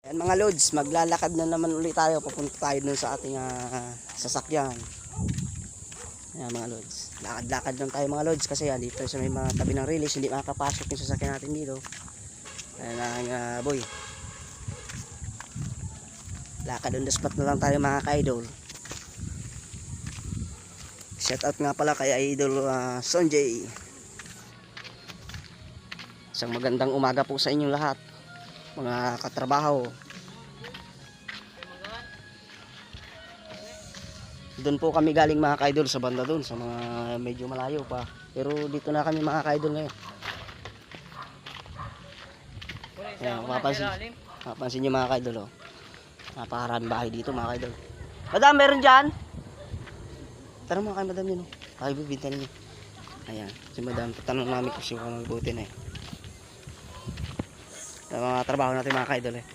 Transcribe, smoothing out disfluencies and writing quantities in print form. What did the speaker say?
Yan mga lods, maglalakad na naman ulit tayo. Papunta tayo dun sa ating sasakyan. Yan mga lods, lakad-lakad lang tayo mga lods. Kasi yan, dito sa may mga tabi ng release, hindi makakapasok yung sasakyan natin dito. Ayan ang boy. Lakad on the spot na lang tayo mga ka-idol. Shout out nga pala kay Idol Sonjay. Isang magandang umaga po sa inyong lahat, mga katrabaho. Doon po kami galing mga ka-idol, sa banda doon, sa mga medyo malayo pa. Pero dito na kami mga ka-idol ngayon. Ayan, mapapansin nyo mga ka-idol, oh. Napakaraming bahay dito mga ka-idol. Madam, meron dyan? Tara mga kay madam yun, oh. Ay, bibinta ninyo. Ayan, si madam, tatanong namin kung siya magbuti na eh. Sa mga trabaho natin mga ka-idol eh.